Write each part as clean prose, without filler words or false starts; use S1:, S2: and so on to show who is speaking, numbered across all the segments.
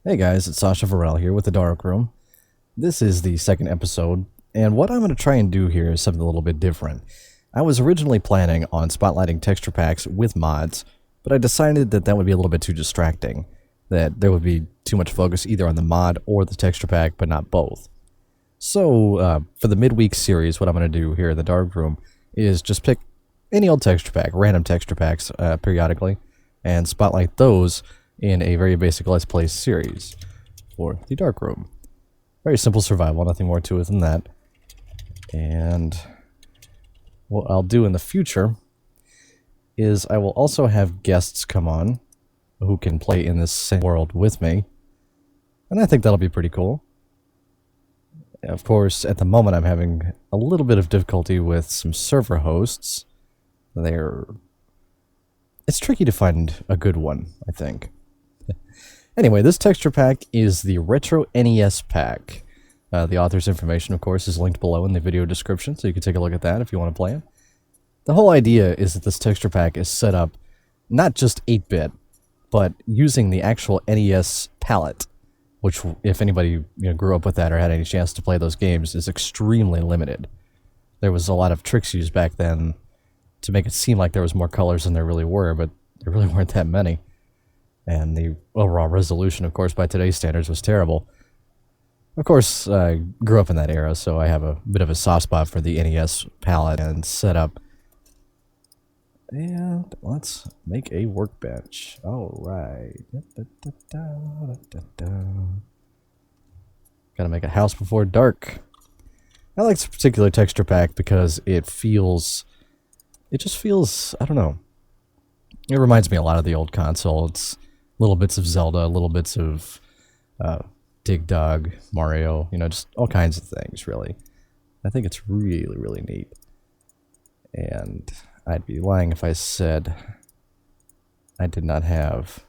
S1: Hey guys, it's Sasha Varel here with the Dark Room. This is the second episode, and what I'm going to try and do here is something a little bit different. I was originally planning on spotlighting texture packs with mods, but I decided that that would be a little bit too distracting, that there would be too much focus either on the mod or the texture pack, but not both. So, for the midweek series, what I'm going to do here in the Dark Room is just pick any old texture pack, random texture packs periodically, and spotlight those in a very basic Let's Play series for the Dark Room. Very simple survival, nothing more to it than that. And what I'll do in the future is I will also have guests come on who can play in this same world with me. And I think that'll be pretty cool. Of course, at the moment I'm having a little bit of difficulty with some server hosts. It's tricky to find a good one, I think. Anyway, this texture pack is the RetroNES pack. The author's information, of course, is linked below in the video description, so you can take a look at that if you want to play it. The whole idea is that this texture pack is set up not just 8-bit, but using the actual NES palette, which, if anybody grew up with that or had any chance to play those games, is extremely limited. There was a lot of tricks used back then to make it seem like there was more colors than there really were, but there really weren't that many. And the overall resolution, of course, by today's standards was terrible. Of course, I grew up in that era, so I have a bit of a soft spot for the NES palette and setup. And let's make a workbench. Alright. Gotta make a house before dark. I like this particular texture pack because it just feels, I don't know. It reminds me a lot of the old console. It's little bits of Zelda, little bits of Dig Dug, Mario, just all kinds of things, really. I think it's really, really neat. And I'd be lying if I said I did not have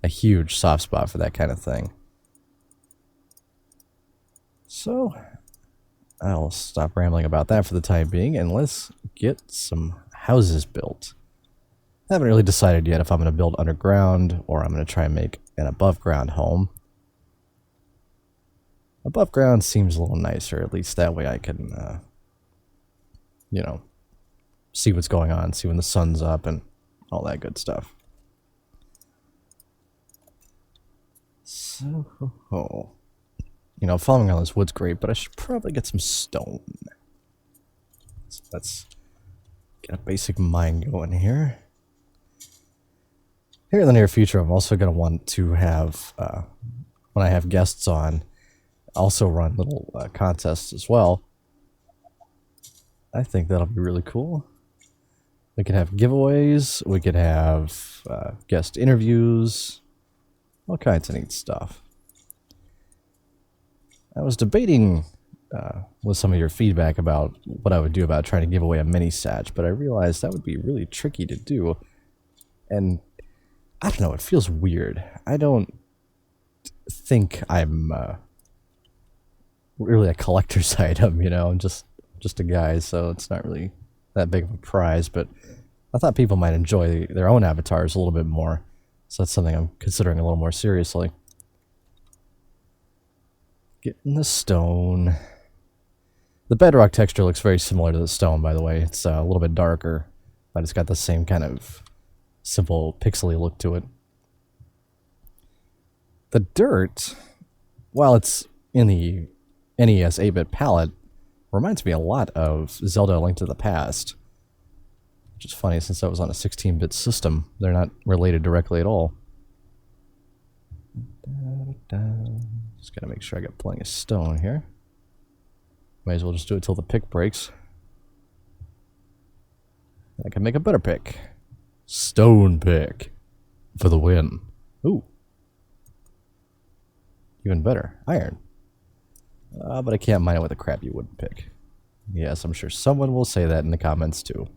S1: a huge soft spot for that kind of thing. So, I'll stop rambling about that for the time being, and let's get some houses built. I haven't really decided yet if I'm going to build underground or I'm going to try and make an above ground home. Above ground seems a little nicer, at least that way I can, see what's going on, see when the sun's up and all that good stuff. So, following all this wood's great, but I should probably get some stone. So let's get a basic mine going here. Here in the near future, I'm also going to want to have, when I have guests on, also run little contests as well. I think that'll be really cool. We could have giveaways, we could have guest interviews, all kinds of neat stuff. I was debating with some of your feedback about what I would do about trying to give away a mini satch, but I realized that would be really tricky to do. And I don't know, it feels weird. I don't think I'm really a collector's item, I'm just a guy, so it's not really that big of a prize, but I thought people might enjoy their own avatars a little bit more, so that's something I'm considering a little more seriously. Getting the stone. The bedrock texture looks very similar to the stone, by the way. It's a little bit darker, but it's got the same kind of simple pixely look to it. The dirt, while it's in the NES 8-bit palette, reminds me a lot of Zelda: A Link to the Past. Which is funny, since that was on a 16-bit system. They're not related directly at all. Just gotta make sure I got plenty of stone here. Might as well just do it till the pick breaks. I can make a better pick. Stone pick. For the win. Ooh. Even better. Iron. But I can't mine it with a crappy wooden pick. Yes, I'm sure someone will say that in the comments too.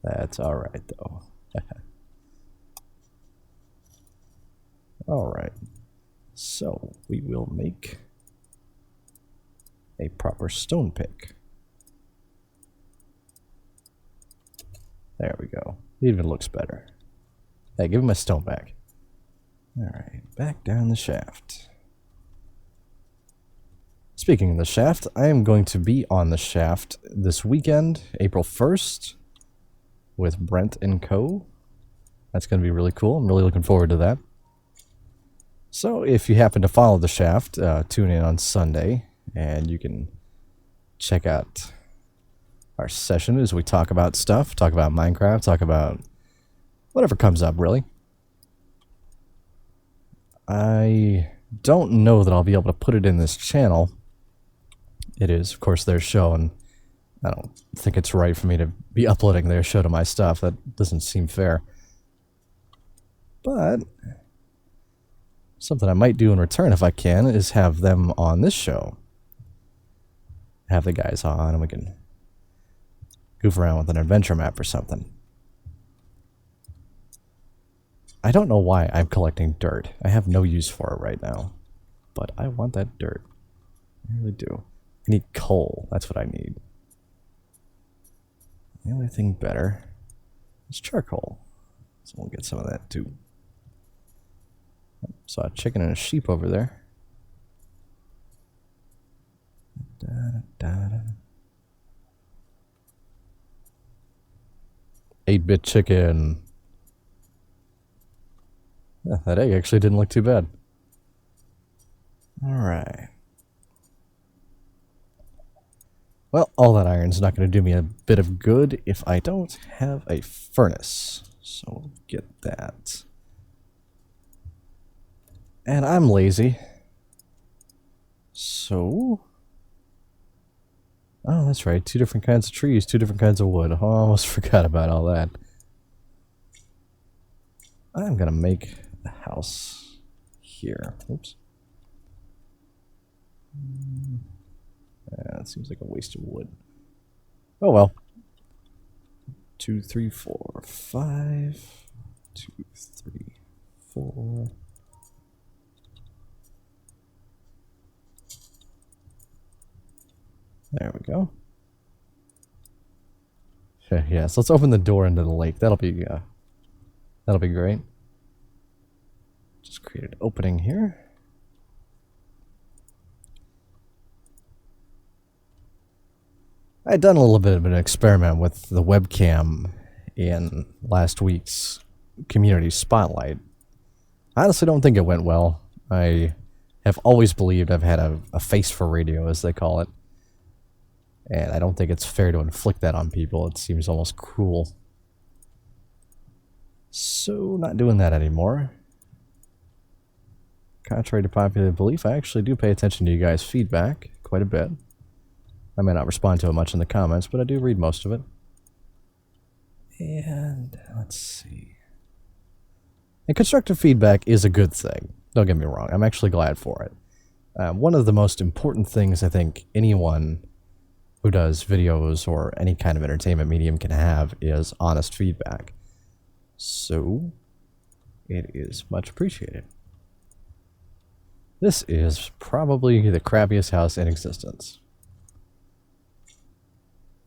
S1: That's alright though. Alright. So, we will make a proper stone pick. There we go. It even looks better. Hey, give me my stone back. Alright, back down the shaft. Speaking of the shaft, I am going to be on the shaft this weekend, April 1st, with Brent and Co. That's going to be really cool. I'm really looking forward to that. So if you happen to follow the shaft, tune in on Sunday, and you can check out our session as we talk about stuff, talk about Minecraft, talk about whatever comes up, really. I don't know that I'll be able to put it in this channel. It is, of course, their show, and I don't think it's right for me to be uploading their show to my stuff. That doesn't seem fair. But something I might do in return, if I can, is have them on this show. Have the guys on, and we can goof around with an adventure map or something. I don't know why I'm collecting dirt. I have no use for it right now. But I want that dirt. I really do. I need coal. That's what I need. The only thing better is charcoal. So we'll get some of that too. Saw a chicken and a sheep over there. 8-bit chicken. Yeah, that egg actually didn't look too bad. Alright. Well, all that iron's not going to do me a bit of good if I don't have a furnace. So we'll get that. And I'm lazy. So... oh, that's right. 2 different kinds of trees, 2 different kinds of wood. Oh, I almost forgot about all that. I'm going to make the house here. Oops. That seems like a waste of wood. Oh well. 2, 3, 4, 5. 2, 3, 4. There we go. Yeah, so let's open the door into the lake. That'll be great. Just create an opening here. I had done a little bit of an experiment with the webcam in last week's community spotlight. I honestly don't think it went well. I have always believed I've had a face for radio, as they call it. And I don't think it's fair to inflict that on people. It seems almost cruel. So, not doing that anymore. Contrary to popular belief, I actually do pay attention to you guys' feedback quite a bit. I may not respond to it much in the comments, but I do read most of it. And let's see. And constructive feedback is a good thing. Don't get me wrong. I'm actually glad for it. One of the most important things I think anyone who does videos or any kind of entertainment medium can have is honest feedback. So, it is much appreciated. This is probably the crappiest house in existence.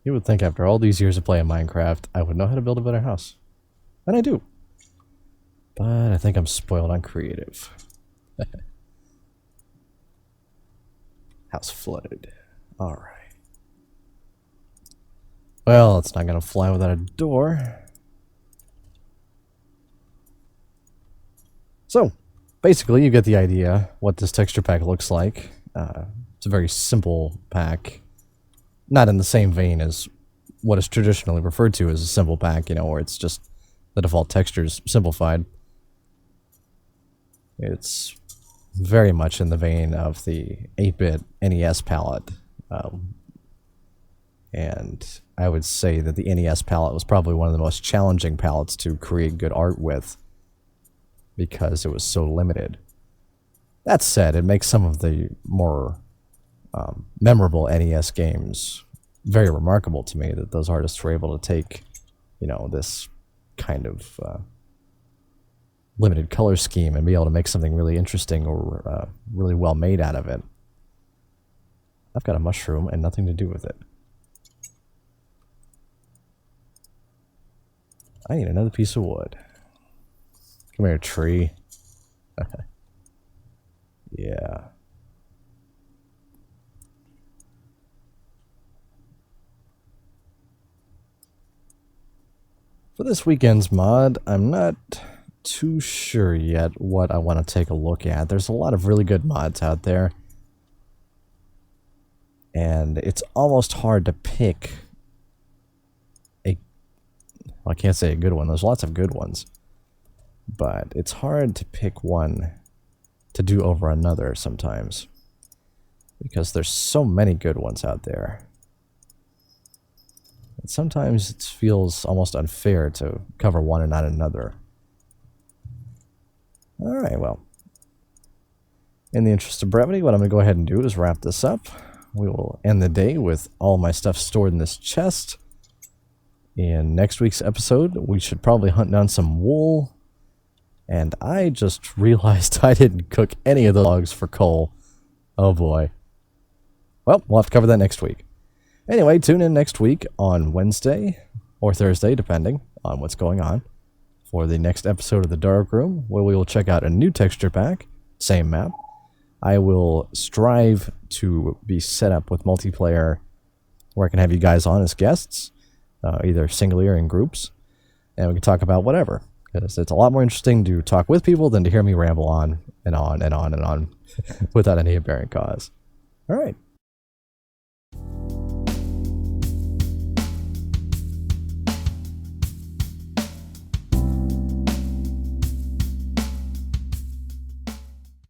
S1: You would think after all these years of playing Minecraft, I would know how to build a better house. And I do. But I think I'm spoiled on creative. House flooded. Alright. Well, it's not going to fly without a door. So, basically, you get the idea what this texture pack looks like. It's a very simple pack. Not in the same vein as what is traditionally referred to as a simple pack, you know, where it's just the default textures simplified. It's very much in the vein of the 8-bit NES palette. And I would say that the NES palette was probably one of the most challenging palettes to create good art with because it was so limited. That said, it makes some of the more memorable NES games very remarkable to me that those artists were able to take, you know, this kind of limited color scheme and be able to make something really interesting or really well made out of it. I've got a mushroom and nothing to do with it. I need another piece of wood. Come here, tree. Yeah. For this weekend's mod, I'm not too sure yet what I want to take a look at. There's a lot of really good mods out there. And it's almost hard to pick a... Well, I can't say a good one. There's lots of good ones. But it's hard to pick one to do over another sometimes. Because there's so many good ones out there. And sometimes it feels almost unfair to cover one and not another. Alright, well. In the interest of brevity, what I'm going to go ahead and do is wrap this up. We will end the day with all my stuff stored in this chest. In next week's episode, we should probably hunt down some wool. And I just realized I didn't cook any of the logs for coal. Oh boy. Well, we'll have to cover that next week. Anyway, tune in next week on Wednesday or Thursday, depending on what's going on, for the next episode of The Dark Room, where we will check out a new texture pack, same map. I will strive to be set up with multiplayer where I can have you guys on as guests, either singly or in groups, and we can talk about whatever. Because it's a lot more interesting to talk with people than to hear me ramble on and on and on and on without any apparent cause. All right.